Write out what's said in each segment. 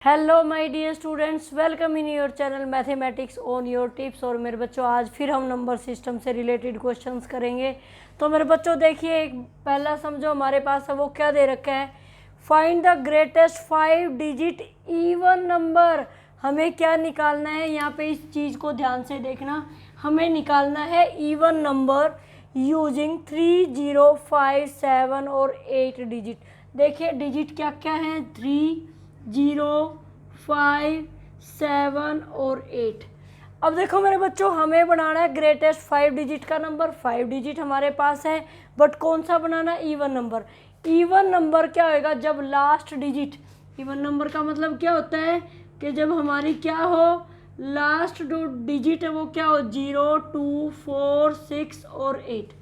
Hello my dear students, welcome in your channel mathematics on your tips. और मेरे बच्चों, आज फिर हम नंबर सिस्टम से रिलेटेड क्वेश्चंस करेंगे। तो मेरे बच्चों देखिए, एक पहला समझो हमारे पास है वो क्या दे रखा है, find the greatest 5 digit even number. हमें क्या निकालना है, यहाँ पे इस चीज़ को ध्यान से देखना। हमें निकालना है इवन नंबर यूजिंग 3, 0, 5, 7 और 8 डिजिट। देखिए डिजिट क्या क्या हैं, 3, 0, 5, 7 और 8। अब देखो मेरे बच्चों, हमें बनाना है ग्रेटेस्ट 5 डिजिट का नंबर। 5 डिजिट हमारे पास है, बट कौन सा बनाना है, इवन नंबर। इवन नंबर क्या होएगा, जब लास्ट डिजिट, इवन नंबर का मतलब क्या होता है कि जब हमारी क्या हो, लास्ट जो डिजिट है वो क्या हो, 0, 2, 4, 6 और 8,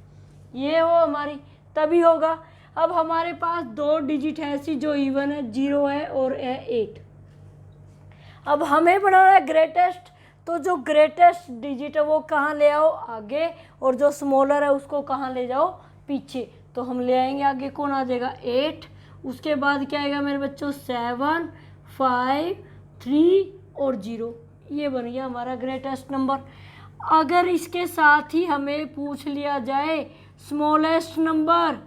ये हो हमारी, तभी होगा। अब हमारे पास 2 डिजिट है ऐसी जो इवन है, 0 है और है 8। अब हमें बनाना है ग्रेटेस्ट, तो जो ग्रेटेस्ट डिजिट है वो कहाँ ले आओ, आगे, और जो स्मॉलर है उसको कहाँ ले जाओ, पीछे। तो हम ले आएंगे आगे, कौन आ जाएगा, 8। उसके बाद क्या आएगा मेरे बच्चों, 7, 5, 3 और 0। ये बन गया हमारा ग्रेटेस्ट नंबर। अगर इसके साथ ही हमें पूछ लिया जाए स्मॉलेस्ट नंबर,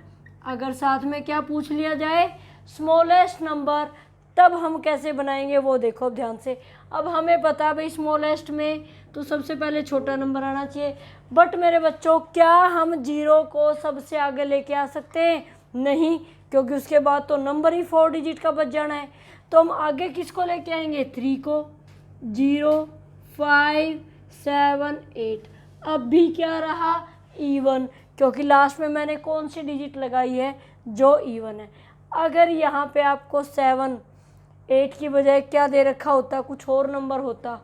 अगर साथ में क्या पूछ लिया जाए, स्मॉलेस्ट नंबर, तब हम कैसे बनाएंगे वो देखो अब ध्यान से। अब हमें पता है भाई स्मॉलेस्ट में तो सबसे पहले छोटा नंबर आना चाहिए, बट मेरे बच्चों क्या हम 0 को सबसे आगे लेके आ सकते हैं, नहीं, क्योंकि उसके बाद तो नंबर ही 4 डिजिट का बच जाना है। तो हम आगे किसको लेके आएंगे, 3 को, 0, 5, 7, 8। अब भी क्या रहा, इवन, क्योंकि लास्ट में मैंने कौन सी डिजिट लगाई है, जो इवन है। अगर यहाँ पे आपको 7, 8 की बजाय क्या दे रखा होता, कुछ और नंबर होता,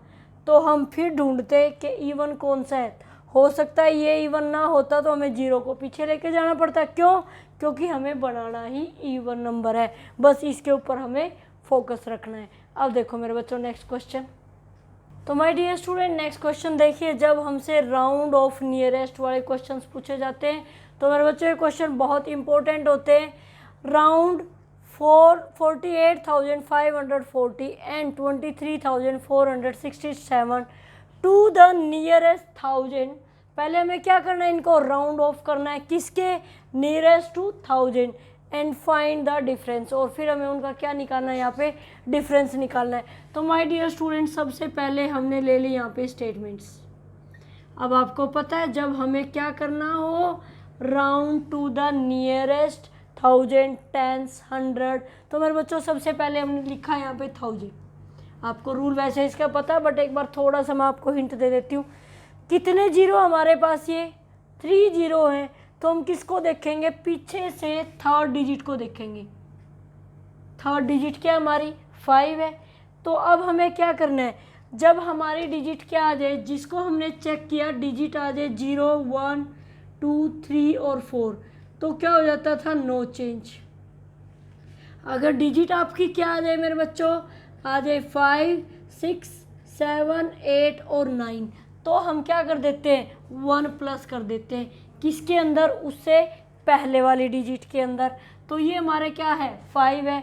तो हम फिर ढूंढते कि इवन कौन सा है। हो सकता है ये इवन ना होता तो हमें 0 को पीछे लेके जाना पड़ता। क्यों, क्योंकि हमें बनाना ही इवन नंबर है, बस इसके ऊपर हमें फोकस रखना है। अब देखो मेरे बच्चों नेक्स्ट क्वेश्चन। तो my dear student, next question देखिए, जब हमसे राउंड ऑफ नियरेस्ट वाले क्वेश्चंस पूछे जाते हैं तो मेरे बच्चों ये क्वेश्चन बहुत इंपॉर्टेंट होते हैं। Round 48,540 and 23,467 to the nearest 1000। पहले हमें क्या करना है, इनको राउंड ऑफ करना है, किसके, nearest to 1000, and find the difference. और फिर हमें उनका क्या निकालना है, यहाँ पे डिफरेंस निकालना है। तो माय डियर स्टूडेंट, सबसे पहले हमने ले ली यहाँ पे स्टेटमेंट्स। अब आपको पता है जब हमें क्या करना हो, राउंड टू द नियरेस्ट 1000, 10, 100, तो मेरे बच्चों सबसे पहले हमने लिखा है यहाँ पे 1000। आपको रूल वैसे इसका पता है, बट एक बार थोड़ा सा मैं आपको हिंट दे देती हूँ। कितने जीरो हमारे पास, ये 3 जीरो हैं, तो हम किसको देखेंगे, पीछे से थर्ड डिजिट को देखेंगे। थर्ड डिजिट क्या हमारी 5 है। तो अब हमें क्या करना है, जब हमारी डिजिट क्या आ जाए, जिसको हमने चेक किया डिजिट आ जाए 0, 1, 2, 3 और 4, तो क्या हो जाता था, नो चेंज। अगर डिजिट आपकी क्या आ जाए मेरे बच्चों, आ जाए 5, 6, 7, 8 और 9, तो हम क्या कर देते हैं, 1 प्लस कर देते हैं, किसके अंदर, उससे पहले वाली डिजिट के अंदर। तो ये हमारे क्या है, 5 है।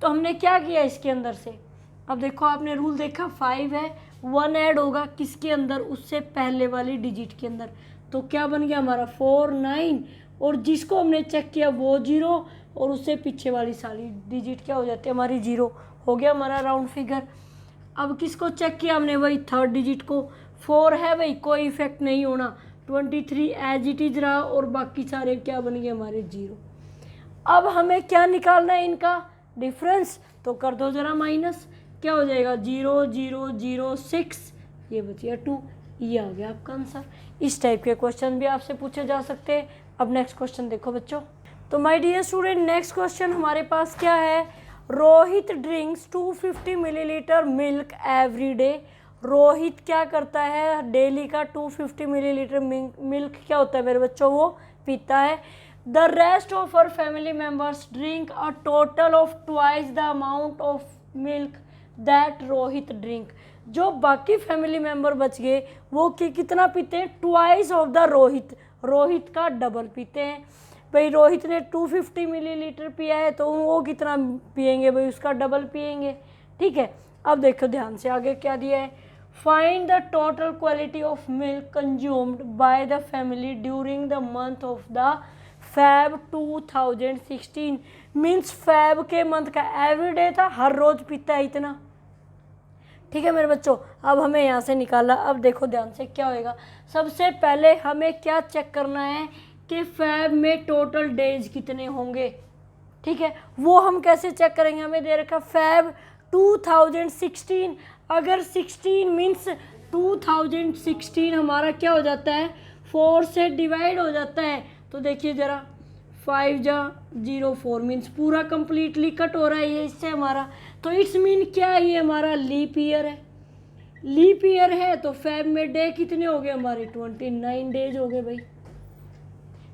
तो हमने क्या किया इसके अंदर से, अब देखो आपने रूल देखा, 5 है, 1 ऐड होगा किसके अंदर, उससे पहले वाली डिजिट के अंदर। तो क्या बन गया हमारा 4, 9, और जिसको हमने चेक किया वो 0, और उससे पीछे वाली सारी डिजिट क्या हो जाती है हमारी, 0 हो गया हमारा राउंड फिगर। अब किसको चेक किया हमने, वही थर्ड डिजिट को। 4 है भाई, कोई इफेक्ट नहीं होना, 23 एज इट इज रहा, और बाकी सारे क्या बन गए हमारे, 0। अब हमें क्या निकालना है, इनका डिफरेंस। तो कर दो जरा माइनस, क्या हो जाएगा, 0, 0, 0, 6, ये बचिए 2। ये आ गया आपका आंसर। इस टाइप के क्वेश्चन भी आपसे पूछे जा सकते हैं। अब नेक्स्ट क्वेश्चन देखो बच्चों। तो my dear student, next question हमारे पास क्या है, Rohit drinks 250 millilitre milk every day. Rohit क्या करता है, डेली का 250 मिलीलीटर मिल्क क्या होता है मेरे बच्चों, वो पीता है। The rest of our family members drink a total of twice the amount of milk that Rohit drink. जो बाकी फैमिली मेम्बर बच गए वो कितना पीते हैं, twice of the Rohit, Rohit का डबल पीते हैं। भाई रोहित ने 250 मिलीलीटर पिया है, तो वो कितना पियेंगे भाई, उसका डबल पियेंगे। ठीक है, अब देखो ध्यान से आगे क्या दिया है, find the total quality of milk consumed by the family during the month of the Feb 2016। Means Feb के मंथ का एवरीडे था, हर रोज पीता है इतना। ठीक है मेरे बच्चों, अब हमें यहाँ से निकाला। अब देखो ध्यान से क्या होएगा, सबसे पहले हमें क्या चेक करना है कि फैब में टोटल डेज कितने होंगे। ठीक है, वो हम कैसे चेक करेंगे, हमें दे रखा फैब 2016। अगर 16 मीन्स 2016 हमारा क्या हो जाता है, 4 से डिवाइड हो जाता है। तो देखिए ज़रा, 5 जा 0 4 मीन्स पूरा कंप्लीटली कट हो रहा है ये इससे हमारा। तो इट्स मीन क्या है, ये हमारा लीप ईयर है। लीप ईयर है तो फैब में डे कितने हो गए हमारे, 29 डेज हो गए भाई।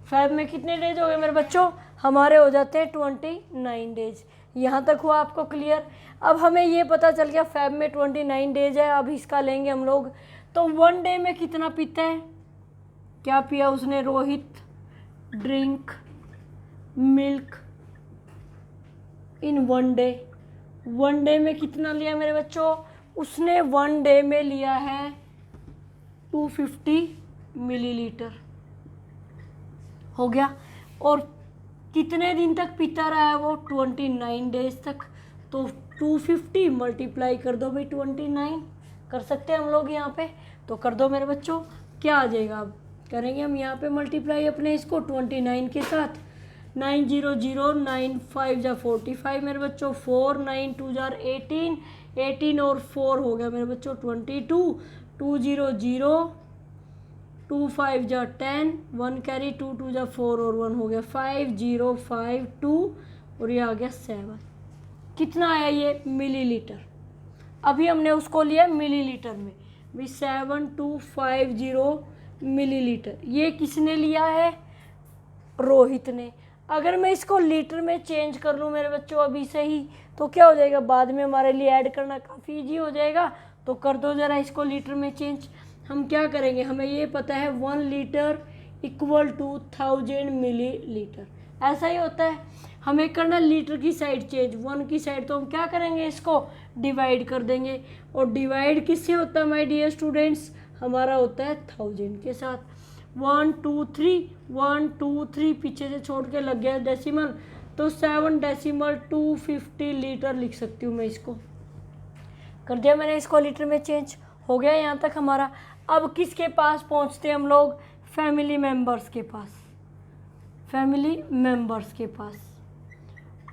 फैब में कितने डेज हो गए मेरे बच्चों, हमारे हो जाते हैं 29 डेज। यहाँ तक हुआ आपको क्लियर। अब हमें ये पता चल गया फैब में 29 डेज है। अब इसका लेंगे हम लोग, तो 1 डे में कितना पीता है, क्या पिया उसने Rohit, drink milk in 1 day. 1 day में कितना लिया मेरे बच्चों, उसने 1 डे में लिया है 250 मिलीलीटर, हो गया। और कितने दिन तक पीता रहा है वो, 29 डेज तक। तो 250 मल्टीप्लाई कर दो भाई 29, कर सकते हैं हम लोग यहाँ पे, तो कर दो मेरे बच्चों। क्या आ जाएगा, अब करेंगे हम यहाँ पे मल्टीप्लाई अपने इसको 29 के साथ। 9 0 0 9 5 जा 45 मेरे बच्चों, 4 9 2 जार 18, 18 और 4 हो गया मेरे बच्चों 22, 2 0 0 2 5 जा 10, 1 कैरी 2 2 जा 4 और 1 हो गया 5 0 5 2 और ये आ गया 7। कितना आया ये, मिलीलीटर। अभी हमने उसको लिया मिलीलीटर में भी, 7250 मिलीलीटर। ये किसने लिया है, रोहित ने। अगर मैं इसको लीटर में चेंज कर लूँ मेरे बच्चों अभी से ही, तो क्या हो जाएगा, बाद में हमारे लिए ऐड करना काफ़ी इजी हो जाएगा। तो कर दो ज़रा इसको लीटर में चेंज। हम क्या करेंगे, हमें ये पता है 1 लीटर इक्वल टू 1000 मिलीलीटर, ऐसा ही होता है। हमें करना लीटर की साइड चेंज, 1 की साइड, तो हम क्या करेंगे, इसको डिवाइड कर देंगे। और डिवाइड किससे होता है माय डियर स्टूडेंट्स, हमारा होता है 1000 के साथ। 1 2 3 1 2 3 पीछे से छोड़ के लग गया डेसिमल, तो 7.250 लीटर लिख सकती हूँ मैं इसको। कर दिया मैंने इसको लीटर में चेंज, हो गया यहाँ तक हमारा। अब किसके पास पहुँचते हैं हम लोग, फैमिली मेम्बर्स के पास। फैमिली मेम्बर्स के पास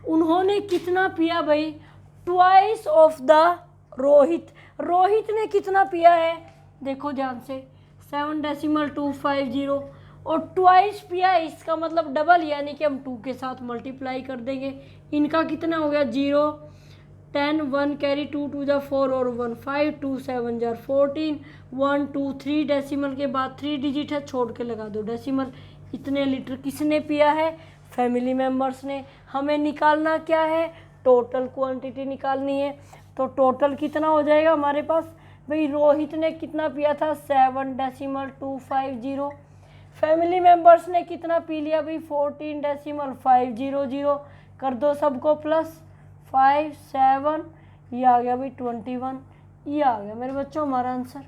उन्होंने कितना पिया भाई, twice of the Rohit. Rohit ने कितना पिया है, देखो ध्यान से, 7.250 और ट्वाइस पिया, इसका मतलब डबल, यानी कि हम 2 के साथ मल्टीप्लाई कर देंगे। इनका कितना हो गया, 0 10 1 कैरी 2 2 जा 4 और 1 5 2 7 जार 14 1 2 3 डेसिमल के बाद 3 डिजिट है, छोड़ के लगा दो डेसिमल। इतने लीटर किसने पिया है, फैमिली मेम्बर्स ने। हमें निकालना क्या है, टोटल क्वांटिटी निकालनी है। तो टोटल कितना हो जाएगा हमारे पास भाई, रोहित ने कितना पिया था, 7.250। फैमिली मेम्बर्स ने कितना पी लिया भाई, 14.500। कर दो सबको प्लस, 5 7, ये आ गया भाई 21। ये आ गया मेरे बच्चों हमारा आंसर।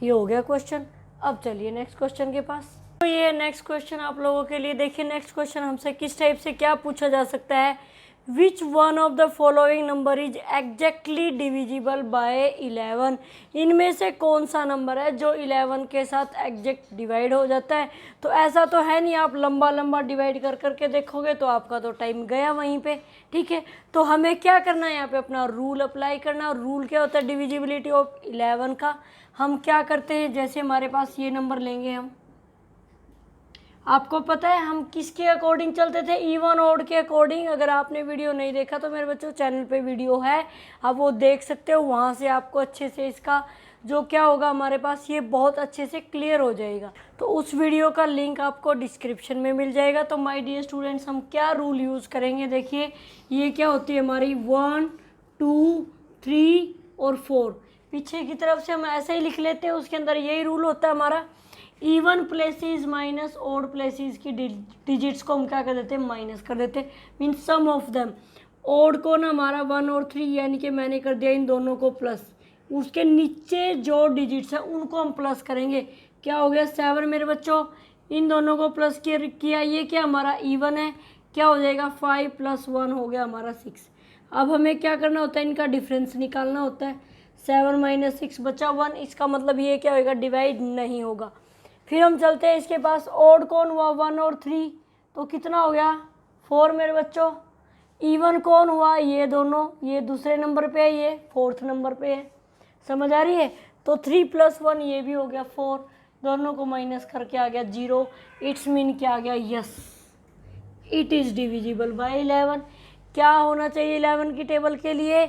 ये हो गया क्वेश्चन। अब चलिए नेक्स्ट क्वेश्चन के पास। तो ये नेक्स्ट क्वेश्चन आप लोगों के लिए। देखिए नेक्स्ट क्वेश्चन हमसे किस टाइप से क्या पूछा जा सकता है, which one of the following number is exactly divisible bye 11। इनमें से कौन सा नंबर है जो 11 के साथ एग्जैक्ट डिवाइड हो जाता है। तो ऐसा तो है नहीं, आप लंबा लंबा डिवाइड कर करके देखोगे तो आपका तो टाइम गया वहीं पे। ठीक है, तो हमें क्या करना है, यहाँ पे अपना रूल अप्लाई करना। और रूल क्या होता है, डिविजिबिलिटी ऑफ 11 का। हम क्या करते हैं, जैसे हमारे पास ये नंबर लेंगे हम, आपको पता है हम किसके अकॉर्डिंग चलते थे, इवन ऑड के अकॉर्डिंग। अगर आपने वीडियो नहीं देखा तो मेरे बच्चों चैनल पे वीडियो है, आप वो देख सकते हो, वहाँ से आपको अच्छे से इसका जो क्या होगा हमारे पास ये बहुत अच्छे से क्लियर हो जाएगा। तो उस वीडियो का लिंक आपको डिस्क्रिप्शन में मिल जाएगा। तो माय डियर स्टूडेंट्स, हम क्या रूल यूज़ करेंगे, देखिए ये क्या होती है हमारी 1 2 3 और 4। पीछे की तरफ से हम ऐसे ही लिख लेते हैं, उसके अंदर यही रूल होता है हमारा, even places minus odd places की डिजिट्स को हम क्या कर देते हैं, माइनस कर देते हैं, means sum of them. Odd को ना हमारा 1 और 3, यानी कि मैंने कर दिया इन दोनों को प्लस, उसके नीचे जो डिजिट्स हैं उनको हम प्लस करेंगे। क्या हो गया 7 मेरे बच्चों, इन दोनों को प्लस किया, ये क्या हमारा इवन है, क्या हो जाएगा 5 + 1 हो गया हमारा 6। अब हमें क्या करना होता है, इनका डिफरेंस निकालना होता है। 7 - 6 बचा 1, इसका मतलब ये क्या होगा, डिवाइड नहीं होगा। फिर हम चलते हैं इसके पास, ओड कौन हुआ 1 और 3, तो कितना हो गया 4 मेरे बच्चों। इवन कौन हुआ, ये दोनों, ये दूसरे नंबर पे है, ये 4th नंबर पे है, समझ आ रही है। तो 3 + 1 ये भी हो गया 4, दोनों को माइनस करके आ गया 0। इट्स मीन क्या आ गया, yes it is divisible by 11। क्या होना चाहिए 11 की टेबल के लिए,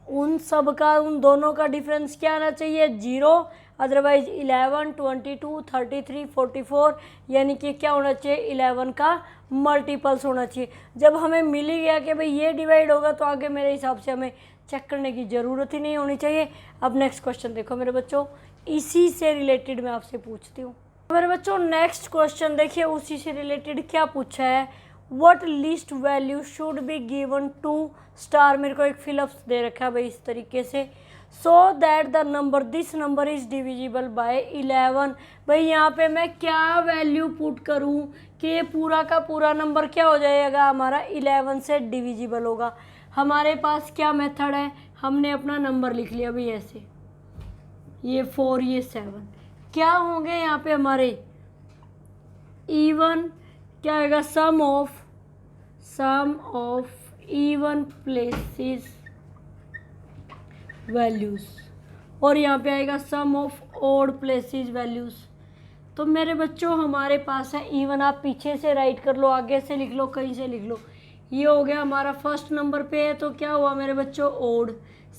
उन सब का, उन दोनों का डिफरेंस क्या आना चाहिए 0, अदरवाइज 11, 22, 33, 44, यानी कि क्या होना चाहिए 11 का मल्टीपल्स होना चाहिए। जब हमें मिल ही गया कि भाई ये डिवाइड होगा तो आगे मेरे हिसाब से हमें चेक करने की ज़रूरत ही नहीं होनी चाहिए। अब नेक्स्ट क्वेश्चन देखो मेरे बच्चों, इसी से रिलेटेड मैं आपसे पूछती हूँ। मेरे बच्चों नेक्स्ट क्वेश्चन देखिए, उसी से रिलेटेड क्या पूछा है, what least value should be given to star. मेरे को एक फिलअप्स दे रखा है भाई इस तरीके से, so that the number, this number is divisible by 11। भाई यहाँ पे मैं क्या वैल्यू पुट करूँ कि ये पूरा का पूरा नंबर क्या हो जाएगा हमारा 11 से डिविजिबल होगा। हमारे पास क्या मेथड है, हमने अपना नंबर लिख लिया भाई ऐसे, ये 4 ये 7, क्या होंगे यहाँ पे हमारे इवन, क्या आएगा सम ऑफ इवन प्लेसेस वैल्यूज, और यहाँ पे आएगा सम ऑफ ओड प्लेसेस वैल्यूज। तो मेरे बच्चों हमारे पास है इवन, आप पीछे से राइट कर लो, आगे से लिख लो, कहीं से लिख लो। ये हो गया हमारा फर्स्ट नंबर पे है तो क्या हुआ मेरे बच्चों ओड,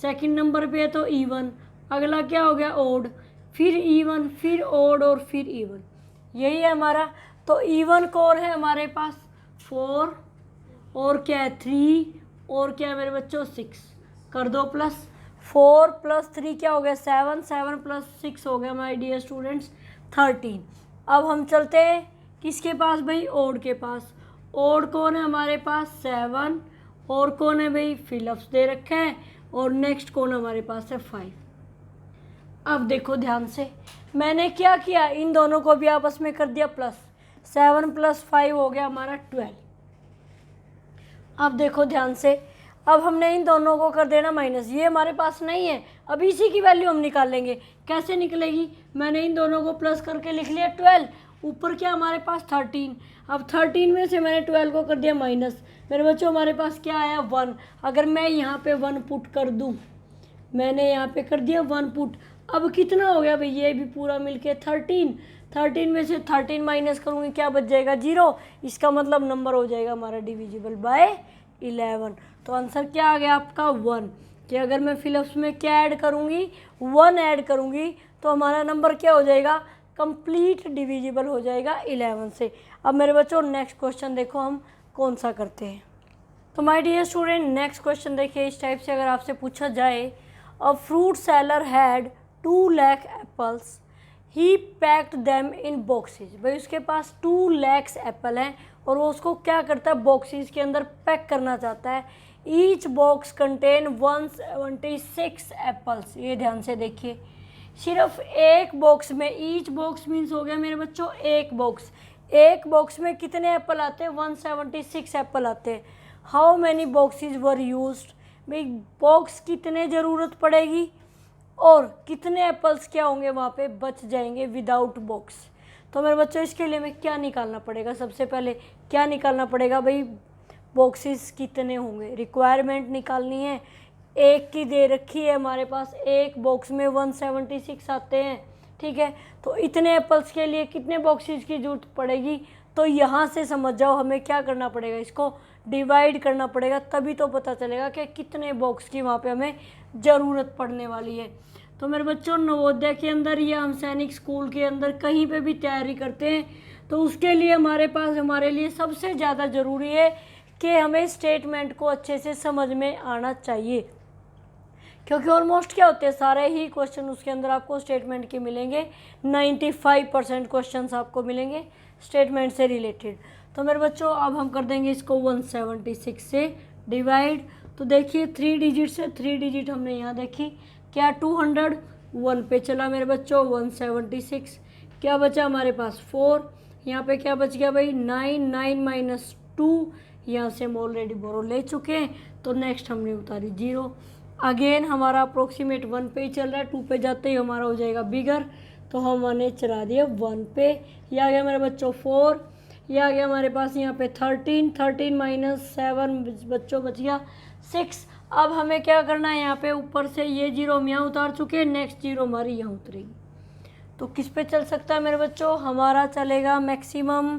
सेकंड नंबर पे है तो इवन, अगला क्या हो गया ओड, फिर इवन, फिर ओड और फिर इवन, यही है हमारा। तो इवन कौन है हमारे पास 4, और क्या है 3, और क्या है मेरे बच्चों 6, कर दो प्लस, 4 + 3 क्या हो गया 7, 7 + 6 हो गया माय डियर स्टूडेंट्स 13। अब हम चलते हैं किसके पास भाई, ओड के पास। ओड कौन है हमारे पास 7, और कौन है भाई फिलअप्स दे रखे हैं, और नेक्स्ट कौन हमारे पास है 5। अब देखो ध्यान से, मैंने क्या किया, इन दोनों को भी आपस में कर दिया प्लस, 7 + 5 हो गया हमारा 12। अब देखो ध्यान से, अब हमने इन दोनों को कर देना माइनस, ये हमारे पास नहीं है, अब इसी की वैल्यू हम निकाल लेंगे। कैसे निकलेगी, मैंने इन दोनों को प्लस करके लिख लिया 12, ऊपर क्या हमारे पास 13, अब 13 में से मैंने 12 को कर दिया माइनस, मेरे बच्चों हमारे पास क्या आया 1। अगर मैं यहाँ पे 1 पुट कर दूँ, मैंने यहाँ पे कर दिया 1 पुट, अब कितना हो गया भाई, ये भी पूरा मिलके 13 में से 13 माइनस करूँगी क्या बच जाएगा 0, इसका मतलब नंबर हो जाएगा हमारा डिविजिबल बाय 11। तो आंसर क्या आ गया आपका 1, कि अगर मैं फिलअप्स में क्या ऐड करूँगी 1 ऐड करूँगी तो हमारा नंबर क्या हो जाएगा, कंप्लीट डिविजिबल हो जाएगा 11 से। अब मेरे बच्चों नेक्स्ट क्वेश्चन देखो हम कौन सा करते हैं। तो my dear student next question देखिए, इस टाइप से अगर आपसे पूछा जाए, a fruit seller had 2 lakh apples, he packed them in boxes. भाई उसके पास 2 लाख एप्पल हैं और वो उसको क्या करता है बॉक्सेस के अंदर पैक करना चाहता है। Each box contain 176 apples. ये ध्यान से देखिए, सिर्फ एक बॉक्स में, ईच बॉक्स मीन्स हो गया मेरे बच्चों एक बॉक्स, एक बॉक्स में कितने एप्पल आते हैं 176 एप्पल आते हैं। How many boxes were used, भाई बॉक्स कितने ज़रूरत पड़ेगी और कितने एप्पल्स क्या होंगे वहाँ पे बच जाएंगे विदाउट बॉक्स। तो मेरे बच्चों इसके लिए हमें क्या निकालना पड़ेगा, सबसे पहले क्या निकालना पड़ेगा भाई, बॉक्सेस कितने होंगे, रिक्वायरमेंट निकालनी है। एक की दे रखी है हमारे पास, एक बॉक्स में 176 आते हैं, ठीक है। तो इतने एप्पल्स के लिए कितने बॉक्सेस की जरूरत पड़ेगी, तो यहाँ से समझ जाओ हमें क्या करना पड़ेगा, इसको डिवाइड करना पड़ेगा, तभी तो पता चलेगा कि कितने बॉक्स की वहाँ पे हमें ज़रूरत पड़ने वाली है। तो मेरे बच्चों नवोदय के अंदर या हम सैनिक स्कूल के अंदर कहीं पे भी तैयारी करते हैं तो उसके लिए हमारे पास, हमारे लिए सबसे ज़्यादा ज़रूरी है कि हमें स्टेटमेंट को अच्छे से समझ में आना चाहिए, क्योंकि ऑलमोस्ट क्या होते हैं सारे ही क्वेश्चन उसके अंदर आपको स्टेटमेंट के मिलेंगे। 95% क्वेश्चन आपको मिलेंगे स्टेटमेंट से रिलेटेड। तो मेरे बच्चों अब हम कर देंगे इसको 176 से डिवाइड, तो देखिए 3 डिजिट से 3 डिजिट हमने यहाँ देखी, क्या 200, 1 पे चला मेरे बच्चों 176, क्या बचा हमारे पास 4, यहाँ पे क्या बच गया भाई 9, 9 माइनस 2, यहाँ से हम ऑलरेडी बोरो ले चुके हैं, तो नेक्स्ट हमने उतारी 0। अगेन हमारा अप्रोक्सीमेट 1 पे ही चल रहा है, 2 पे जाते ही हमारा हो जाएगा बिगर, तो हमने चला दिया 1 पे। ये आ गया मेरे बच्चों 4, ये आ गया हमारे पास यहाँ पे 13, 13 माइनस 7 बच्चों बच गया 6। अब हमें क्या करना है, यहाँ पे ऊपर से ये 0 हम यहाँ उतार चुके हैं, नेक्स्ट 0 हमारी यहाँ उतरेगी, तो किस पे चल सकता है मेरे बच्चों, हमारा चलेगा मैक्सिमम।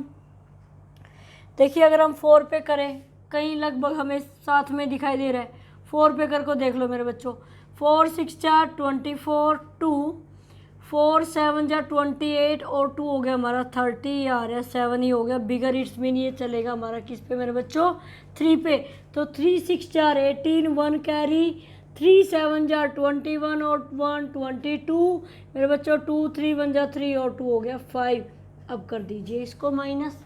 देखिए अगर हम 4 पे करें, कहीं लगभग हमें साथ में दिखाई दे रहा है, 4 पे कर को देख लो मेरे बच्चों, 4 6 4 24, 2 4 7 जा 28 और 2 हो गया हमारा 30, आ रहा है 7 ही हो गया बिगर, इट्स मीन ये चलेगा हमारा किस पे मेरे बच्चों, 3 पे। तो 3 6 4 18, 1 कैरी, 3 7 जा 21 और 1 22 मेरे बच्चों, 2 3 1 जा 3 और 2 हो गया 5। अब कर दीजिए इसको माइनस,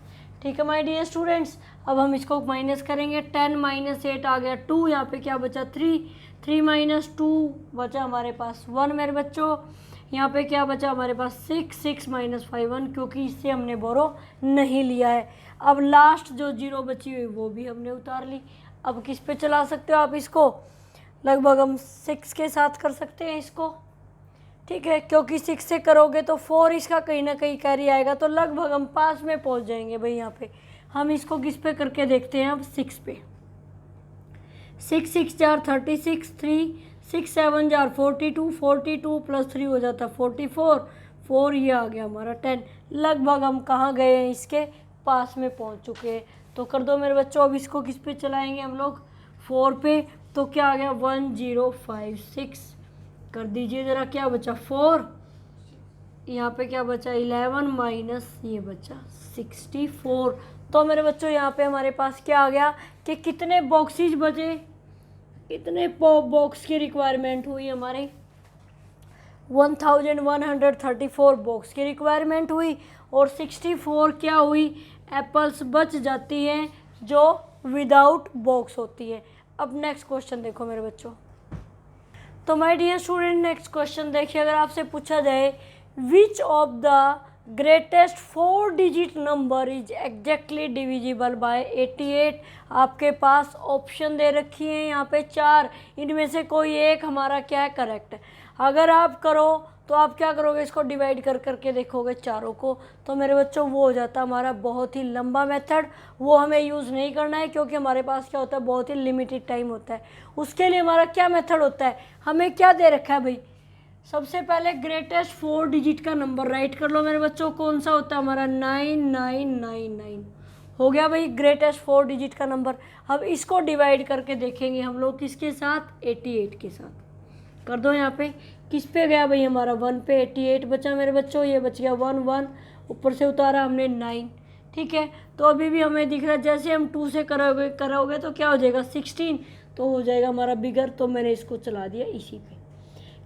ठीक है माय डियर स्टूडेंट्स। अब हम इसको माइनस करेंगे, 10 माइनस 8 आ गया 2, यहाँ पे क्या बचा 3, 3 माइनस 2 बचा हमारे पास 1 मेरे बच्चों, यहाँ पे क्या बचा हमारे पास 6, 6 माइनस 5 1, क्योंकि इससे हमने बोरो नहीं लिया है। अब लास्ट जो 0 बची हुई वो भी हमने उतार ली। अब किस पे चला सकते हो आप इसको, लगभग हम 6 के साथ कर सकते हैं इसको, ठीक है, क्योंकि 6 से करोगे तो 4 इसका कहीं ना कहीं कैरी आएगा, तो लगभग हम पास में पहुंच जाएंगे भाई। यहाँ पे हम इसको किस पे करके देखते हैं, अब 6 पे, 6 6 4 36, 3 6 7 4 42, 42 प्लस 3 हो जाता 44, 4 ये आ गया हमारा 10। लगभग हम कहाँ गए हैं, इसके पास में पहुँच चुके हैं। तो कर दो मेरे बच्चों, अब इसको किस पे चलाएंगे हम लोग, 4 पे, तो क्या आ गया 1056, कर दीजिए ज़रा, क्या बचा 4, यहाँ पे क्या बचा 11 माइनस ये बचा 64। तो मेरे बच्चों यहाँ पे हमारे पास क्या आ गया कि कितने बॉक्सेज बचे, कितने बॉक्स की रिक्वायरमेंट हुई हमारे, 1134 बॉक्स की रिक्वायरमेंट हुई, और 64 क्या हुई एप्पल्स बच जाती हैं जो विदाउट बॉक्स होती है। अब नेक्स्ट क्वेश्चन देखो मेरे बच्चों, तो my dear student next question देखिए, अगर आपसे पूछा जाए which of the greatest 4 digit number is exactly divisible by 88, आपके पास ऑप्शन दे रखी है यहाँ पे 4, इनमें से कोई एक हमारा क्या है करेक्ट है। अगर आप करो तो आप क्या करोगे, इसको डिवाइड कर करके देखोगे चारों को, तो मेरे बच्चों वो हो जाता हमारा बहुत ही लंबा मेथड, वो हमें यूज़ नहीं करना है, क्योंकि हमारे पास क्या होता है बहुत ही लिमिटेड टाइम होता है। उसके लिए हमारा क्या मेथड होता है, हमें क्या दे रखा है भाई, सबसे पहले ग्रेटेस्ट 4 डिजिट का नंबर राइट कर लो मेरे बच्चों, कौन सा होता है हमारा 9999 हो गया भाई ग्रेटेस्ट 4 डिजिट का नंबर। अब इसको डिवाइड करके देखेंगे हम लोग किसके साथ, 88 के साथ। कर दो यहाँ पे, किस पे गया भाई हमारा 1 पे 88 बचा मेरे बच्चों, ये बच गया 1 1, ऊपर से उतारा हमने 9, ठीक है। तो अभी भी हमें दिख रहा है जैसे हम 2 से करोगे तो क्या हो जाएगा 16, तो हो जाएगा हमारा बिगर, तो मैंने इसको चला दिया इसी पे।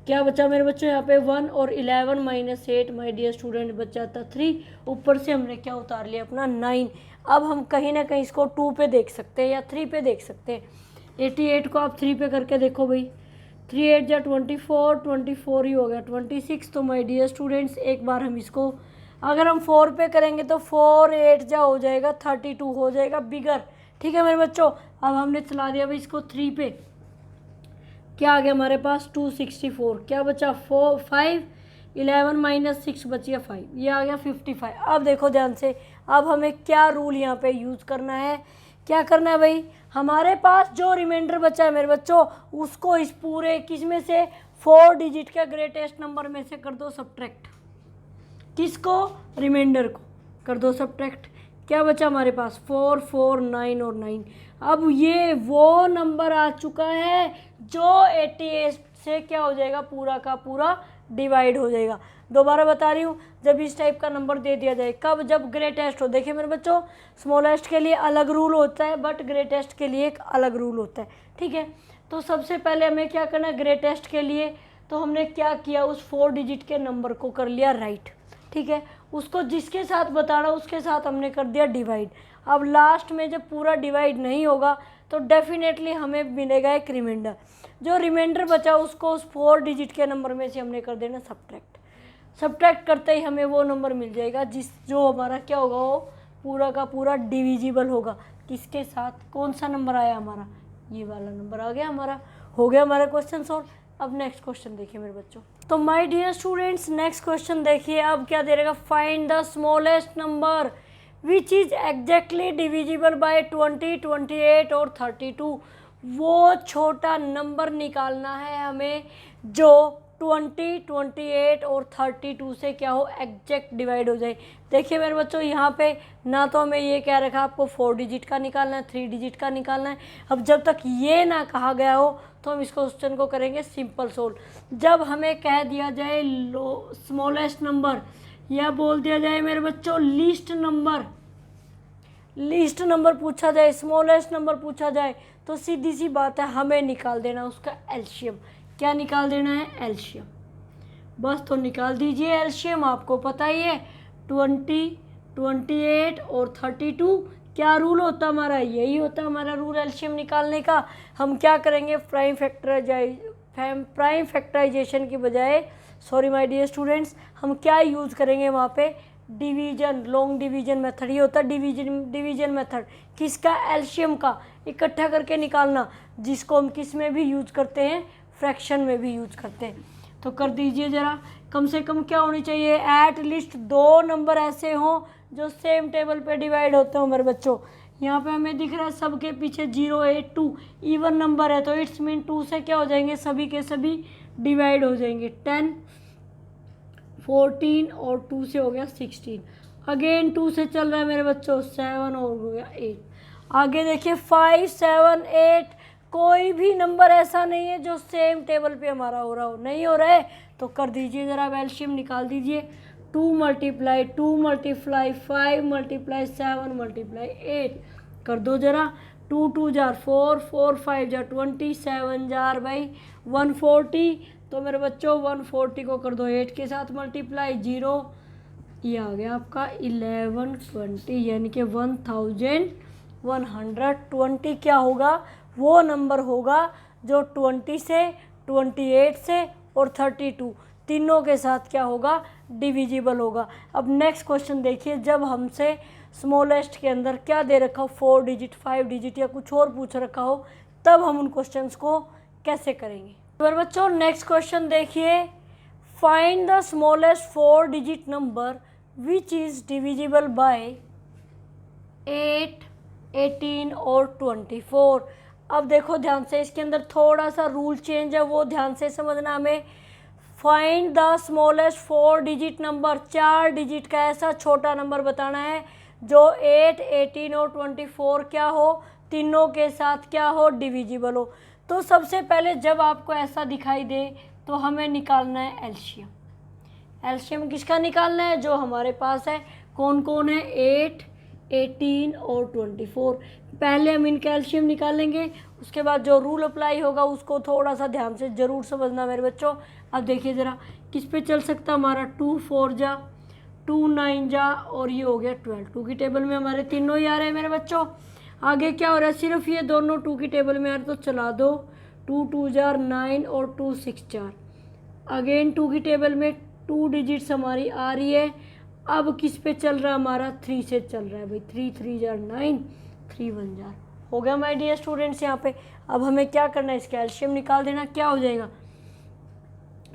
क्या बचा मेरे बच्चों यहाँ पे 1 और 11 माइनस 8 माय डियर स्टूडेंट बच जाता 3, ऊपर से हमने क्या उतार लिया अपना 9। अब हम कहीं ना कहीं इसको 2 पे देख सकते हैं या 3 पे देख सकते हैं। 88 को आप 3 पे करके देखो भाई, 3 8 जा 24, 24 ही हो गया 26। तो माय डियर स्टूडेंट्स एक बार हम इसको अगर हम 4 पे करेंगे तो 4 8 जा हो जाएगा 32 हो जाएगा बिगर, ठीक है मेरे बच्चों। अब हमने चला दिया भाई इसको 3 पे, क्या आ गया हमारे पास 264, क्या बचा 4 5, 11 माइनस 6 बच गया 5, ये आ गया 55। अब देखो ध्यान से, अब हमें क्या रूल यहाँ पे यूज़ करना है, क्या करना है भाई, हमारे पास जो रिमाइंडर बचा है मेरे बच्चों उसको इस पूरे किस में से 4 डिजिट के ग्रेटेस्ट नंबर में से कर दो सब्ट्रैक्ट, किसको, रिमाइंडर को कर दो सब्ट्रैक्ट। क्या बचा हमारे पास 4 4 9 और 9। अब ये वो नंबर आ चुका है जो 88 से क्या हो जाएगा पूरा का पूरा डिवाइड हो जाएगा। दोबारा बता रही हूँ, जब इस टाइप का नंबर दे दिया जाए, कब, जब ग्रेटेस्ट हो। देखिए मेरे बच्चों स्मॉलेस्ट के लिए अलग रूल होता है बट ग्रेटेस्ट के लिए एक अलग रूल होता है, ठीक है। तो सबसे पहले हमें क्या करना है ग्रेटेस्ट के लिए, तो हमने क्या किया उस 4 डिजिट के नंबर को कर लिया राइट, ठीक है। उसको जिसके साथ बताना उसके साथ हमने कर दिया डिवाइड। अब लास्ट में जब पूरा डिवाइड नहीं होगा तो डेफिनेटली हमें मिलेगा एक रिमाइंडर। जो रिमाइंडर बचा उसको उस 4 डिजिट के नंबर में से हमने कर देना सब्ट्रैक्ट करते ही हमें वो नंबर मिल जाएगा जो हमारा क्या होगा, वो पूरा का पूरा डिविजिबल होगा। किसके साथ? कौन सा नंबर आया हमारा? ये वाला नंबर आ गया हमारा। हो गया हमारा क्वेश्चन सॉल्व। अब नेक्स्ट क्वेश्चन देखिए मेरे बच्चों। तो my dear students, next question देखिए। अब क्या दे रहेगा? Find the smallest number which is exactly divisible by 20, 28 और 32। वो छोटा नंबर निकालना है हमें जो 20, 28 और 32 से क्या हो, एग्जैक्ट डिवाइड हो जाए। देखिए मेरे बच्चों, यहाँ पे ना तो हमें ये कह रखा आपको 4 डिजिट का निकालना है, 3 डिजिट का निकालना है। अब जब तक ये ना कहा गया हो तो हम इस क्वेश्चन को करेंगे सिंपल सोल्व। जब हमें कह दिया जाए स्मॉलेस्ट नंबर या बोल दिया जाए मेरे बच्चों लीस्ट नंबर पूछा जाए, स्मॉलेस्ट नंबर पूछा जाए, तो सीधी सी बात है हमें निकाल देना उसका एलसीएम। क्या निकाल देना है? एलसीएम। बस तो निकाल दीजिए एलसीएम। आपको पता ही है 20, 28 और 32 क्या रूल होता है हमारा? यही होता है हमारा रूल एलसीएम निकालने का। हम क्या करेंगे? प्राइम फैक्टराइजेशन की बजाय, सॉरी माय डियर स्टूडेंट्स, हम क्या यूज़ करेंगे वहाँ पे? Division, long division method. ये होता है डिवीजन मेथड। किसका? एलसीएम का इकट्ठा करके निकालना, जिसको हम किस में भी यूज करते हैं? फ्रैक्शन में भी यूज करते हैं। तो कर दीजिए ज़रा। कम से कम क्या होनी चाहिए? एट लीस्ट 2 नंबर ऐसे हों जो सेम टेबल पे डिवाइड होते हो मेरे बच्चों। यहाँ पे हमें दिख रहा है सबके पीछे 0, 8, 2 इवन नंबर है, तो इट्स मीन 2 से क्या हो जाएंगे? सभी के सभी डिवाइड हो जाएंगे। 10, 14 और 2 से हो गया 16। अगेन 2 से चल रहा है मेरे बच्चों 7 और हो गया 8। आगे देखिए 5, 7, 8, कोई भी नंबर ऐसा नहीं है जो सेम टेबल पे हमारा हो रहा हो। नहीं हो रहा है तो कर दीजिए ज़रा, एलसीएम निकाल दीजिए। 2 मल्टीप्लाई 2 मल्टीप्लाई 5 मल्टीप्लाई 7 मल्टीप्लाई 8 कर दो ज़रा। 2 2 जार 4, 4 5 जार 20, 7 जार भाई 140। तो मेरे बच्चों 140 को कर दो 8 के साथ मल्टीप्लाई, 0 ये आ गया आपका 1120, यानी कि 1120 क्या होगा? वो नंबर होगा जो 20 से, 28 से और 32 तीनों के साथ क्या होगा? डिविजिबल होगा। अब नेक्स्ट क्वेश्चन देखिए। जब हमसे स्मॉलेस्ट के अंदर क्या दे रखा हो, 4 डिजिट, 5 डिजिट या कुछ और पूछ रखा हो, तब हम उन क्वेश्चंस को कैसे करेंगे? तो बच्चों नेक्स्ट क्वेश्चन देखिए। Find the smallest 4 digit number which is divisible by 8, 18 और 24। अब देखो ध्यान से, इसके अंदर थोड़ा सा रूल चेंज है, वो ध्यान से समझना हमें। Find the smallest 4 digit number, 4 digit का ऐसा छोटा नंबर बताना है जो 8, 18 और 24 क्या हो? तीनों के साथ क्या हो? डिविजिबल हो। तो सबसे पहले जब आपको ऐसा दिखाई दे तो हमें निकालना है एलसीएम। एलसीएम किसका निकालना है? जो हमारे पास है। कौन कौन है? 8, 18 और 24। पहले हम इनका एलसीएम निकालेंगे, उसके बाद जो रूल अप्लाई होगा उसको थोड़ा सा ध्यान से ज़रूर समझना मेरे बच्चों। अब देखिए ज़रा, किस पे चल सकता हमारा? 2 4 जा, 2 9 जा और ये हो गया 12। 2 की टेबल में हमारे तीनों ही आ रहे हैं मेरे बच्चों। आगे क्या हो रहा है? सिर्फ ये दोनों 2 की टेबल में आ रहे, तो चला दो। 2 2 जार 9 और 2 6 4। अगेन 2 की टेबल में 2 डिजिट्स हमारी आ रही है। अब किस पे चल रहा है हमारा? 3 से चल रहा है भाई। 3 3 जार 9, 3 1 जार। हो गया माय डियर स्टूडेंट्स यहाँ पे। अब हमें क्या करना है? इसका एलसीएम निकाल देना। क्या हो जाएगा?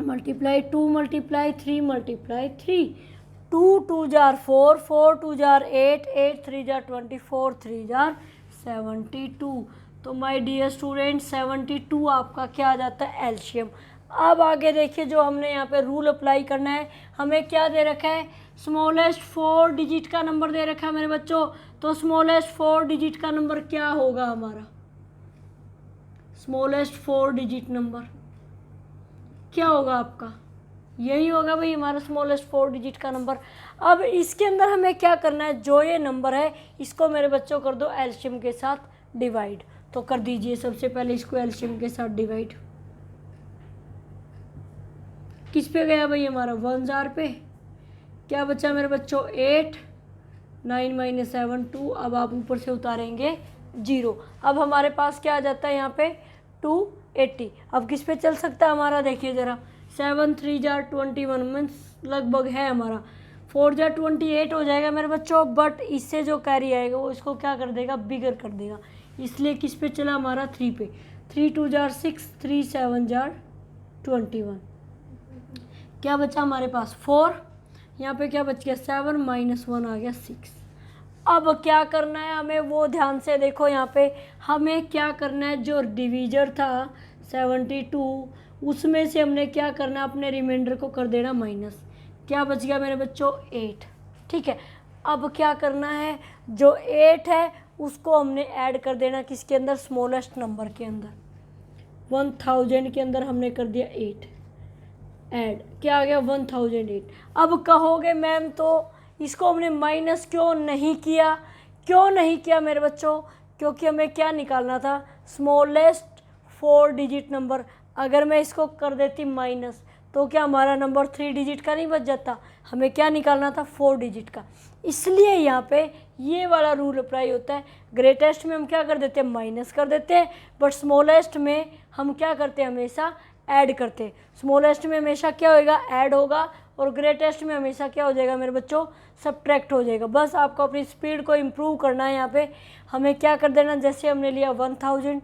Multiply 2 multiply 3 multiply 3। 2 2 jar 4, 4 2 jar 8, 8 3 jar 24, 3 jar 72। तो माय डियर स्टूडेंट 72 आपका क्या आ जाता है? एलसीएम। अब आगे देखिए, जो हमने यहाँ पे रूल अप्लाई करना है, हमें क्या दे रखा है? स्मॉलेस्ट 4 डिजिट का नंबर दे रखा है मेरे बच्चों। तो स्मॉलेस्ट 4 डिजिट का नंबर क्या होगा हमारा? स्मॉलेस्ट 4 डिजिट नंबर क्या होगा आपका? यही होगा भाई हमारा स्मॉलेस्ट 4 डिजिट का नंबर। अब इसके अंदर हमें क्या करना है? जो ये नंबर है इसको मेरे बच्चों कर दो एलसीएम के साथ डिवाइड। तो कर दीजिए सबसे पहले इसको एलसीएम के साथ डिवाइड। किस पे गया भाई हमारा? 1 जार पे। क्या बचा मेरे बच्चों? 8, 9 - 7 2। अब आप ऊपर से उतारेंगे 0। अब हमारे पास क्या आ जाता है यहाँ पे 280। अब किस पे चल सकता है हमारा, देखिए ज़रा, 7 3 जा 21 मीन्स लगभग है हमारा, 4 जा 28 हो जाएगा मेरे बच्चों। बट इससे जो कैरी आएगा वो इसको क्या कर देगा, बिगर कर देगा, इसलिए किस पे चला हमारा 3 पे। 3 2 जार 6, 3 7 जार 21, क्या बचा हमारे पास 4, यहाँ पे क्या बच गया 7 -1 आ गया 6। अब क्या करना है हमें, वो ध्यान से देखो, यहाँ पे हमें क्या करना है, जो डिवीजर था 72 उसमें से हमने क्या करना है, अपने रिमाइंडर को कर देना माइनस। क्या बच गया मेरे बच्चों 8। ठीक है, अब क्या करना है, जो 8 है उसको हमने ऐड कर देना किसके अंदर, स्मॉलेस्ट नंबर के अंदर। 1000 के अंदर हमने कर दिया 8 ऐड, क्या आ गया 1008। अब कहोगे मैम तो इसको हमने माइनस क्यों नहीं किया मेरे बच्चों, क्योंकि हमें क्या निकालना था, स्मॉलेस्ट 4 डिजिट नंबर। अगर मैं इसको कर देती माइनस तो क्या हमारा नंबर 3 डिजिट का नहीं बच जाता, हमें क्या निकालना था 4 डिजिट का। इसलिए यहाँ पे ये वाला रूल अप्लाई होता है। ग्रेटेस्ट में हम क्या कर देते हैं, माइनस कर देते हैं, बट स्मॉलेस्ट में हम क्या करते हैं, हमेशा ऐड करते हैं। स्मॉलेस्ट में हमेशा क्या होएगा, ऐड होगा, और ग्रेटेस्ट में हमेशा क्या हो जाएगा मेरे बच्चों, सब्ट्रैक्ट हो जाएगा। बस आपको अपनी स्पीड को इम्प्रूव करना है। यहाँ पे हमें क्या कर देना, जैसे हमने लिया 1000,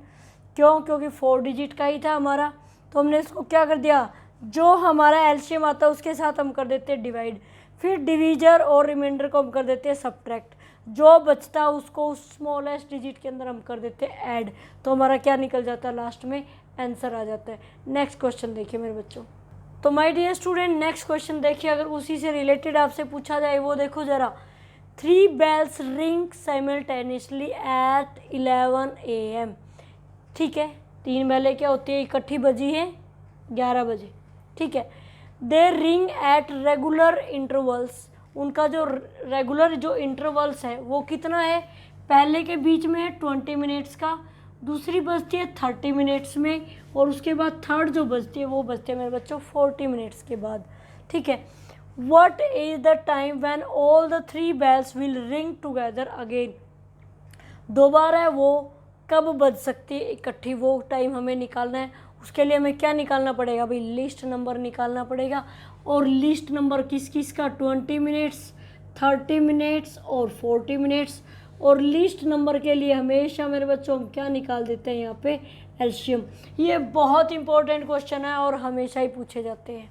क्योंकि 4 डिजिट का ही था हमारा, तो हमने इसको क्या कर दिया, जो हमारा एलसीएम आता है उसके साथ हम कर देते हैं डिवाइड, फिर डिवीजर और रिमाइंडर को हम कर देते हैं सब्ट्रैक्ट, जो बचता है उसको उस स्मॉलेस्ट डिजिट के अंदर हम कर देते हैं ऐड, तो हमारा क्या निकल जाता है, लास्ट में आंसर आ जाता है। नेक्स्ट क्वेश्चन देखिए मेरे बच्चों। तो my dear student, next question देखिए, अगर उसी से रिलेटेड आपसे पूछा जाए, वो देखो ज़रा, 3 bells ring simultaneously eight 11 AM। ठीक है, 3 बेलें क्या होती है, इकट्ठी बजी हैं 11 बजे। ठीक है, दे रिंग एट रेगुलर इंटरवल्स, उनका जो रेगुलर जो इंटरवल्स है वो कितना है, पहले के बीच में है 20 मिनट्स का, दूसरी बजती है 30 मिनट्स में, और उसके बाद थर्ड जो बजती है वो बजती है मेरे बच्चों 40 मिनट्स के बाद। ठीक है, what is the time when all the 3 bells will ring together again, दोबारा वो कब बज सकती है इकट्ठी, वो टाइम हमें निकालना है। उसके लिए हमें क्या निकालना पड़ेगा भाई, लिस्ट नंबर निकालना पड़ेगा। और लिस्ट नंबर किस किस का, 20 मिनट्स, 30 मिनट्स और 40 मिनट्स। और लिस्ट नंबर के लिए हमेशा मेरे बच्चों हम क्या निकाल देते हैं, यहाँ पे एलसीएम। ये बहुत इंपॉर्टेंट क्वेश्चन है और हमेशा ही पूछे जाते हैं।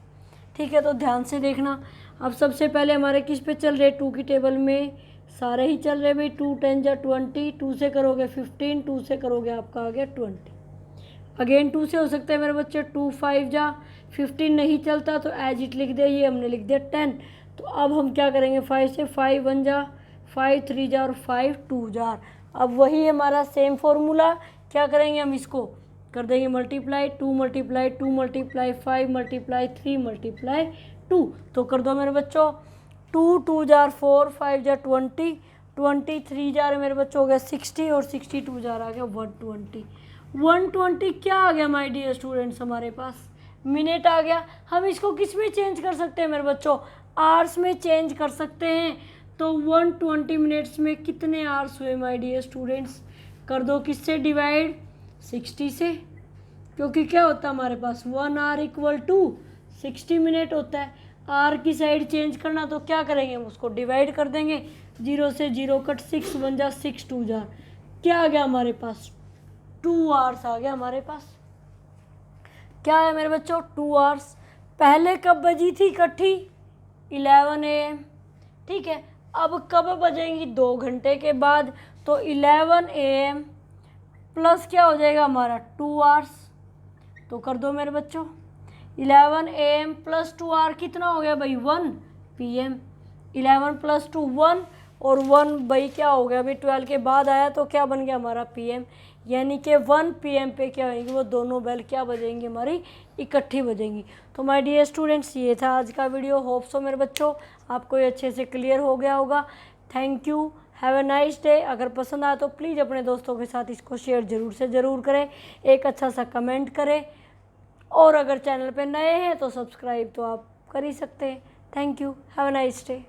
ठीक है, तो ध्यान से देखना। अब सबसे पहले हमारे किस पे चल रहे, 2 की टेबल में सारे ही चल रहे भाई। 2 10 जा 20, 2 से करोगे 15, 2 से करोगे आपका आ गया 20। अगेन 2 से हो सकता है मेरे बच्चे, 2 5 जा 15 नहीं चलता तो एज इट लिख दे, ये हमने लिख दिया 10। तो अब हम क्या करेंगे, 5 से 5 1 जा 5 3 जार 5 2 जार। अब वही हमारा सेम फॉर्मूला, क्या करेंगे हम, इसको कर देंगे multiply, 2 multiply 2 multiply 5 multiply 3 multiply 2। तो कर दो मेरे बच्चों, 2 2 जार 4 5 जार 20 23 जार मेरे बच्चों हो गया 60 और 62 जार आ गया 120। 120 क्या आ गया माय डियर स्टूडेंट्स, हमारे पास मिनट आ गया। हम इसको किस में चेंज कर सकते हैं मेरे बच्चों, आवर्स में चेंज कर सकते हैं। तो 120 मिनट्स में कितने आवर्स हुए माय डियर स्टूडेंट्स, कर दो किससे डिवाइड, 60 से, क्योंकि क्या होता है हमारे पास 1 आवर इक्वल टू 60 मिनट होता है। आर की साइड चेंज करना तो क्या करेंगे, हम उसको डिवाइड कर देंगे, 0 से 0 कट, 6 1 जा 6 2 जार, क्या आ गया हमारे पास 2 आवर्स आ गया हमारे पास। क्या है मेरे बच्चों 2 आवर्स। पहले कब बजी थी इकट्ठी, 11 AM। ठीक है, अब कब बजेंगी, 2 घंटे के बाद, तो 11 AM प्लस क्या हो जाएगा हमारा 2 आवर्स। तो कर दो मेरे बच्चों, 11 AM प्लस 2 आवर कितना हो गया भाई 1 PM। 11 प्लस 2 1, और 1 भाई क्या हो गया भाई 12 के बाद आया तो क्या बन गया हमारा PM, यानी कि 1 PM पे क्या होएंगी, वो दोनों बेल क्या बजेंगी हमारी, इकट्ठी बजेंगी। तो माय डियर स्टूडेंट्स, ये था आज का वीडियो। होप सो मेरे बच्चों आपको ये अच्छे से क्लियर हो गया होगा। Thank you, have a nice day. अगर पसंद आया तो प्लीज़ अपने दोस्तों के साथ इसको शेयर ज़रूर से ज़रूर करें, एक अच्छा सा कमेंट करें, और अगर चैनल पे नए हैं तो सब्सक्राइब तो आप कर ही सकते हैं। Thank you, have a nice day.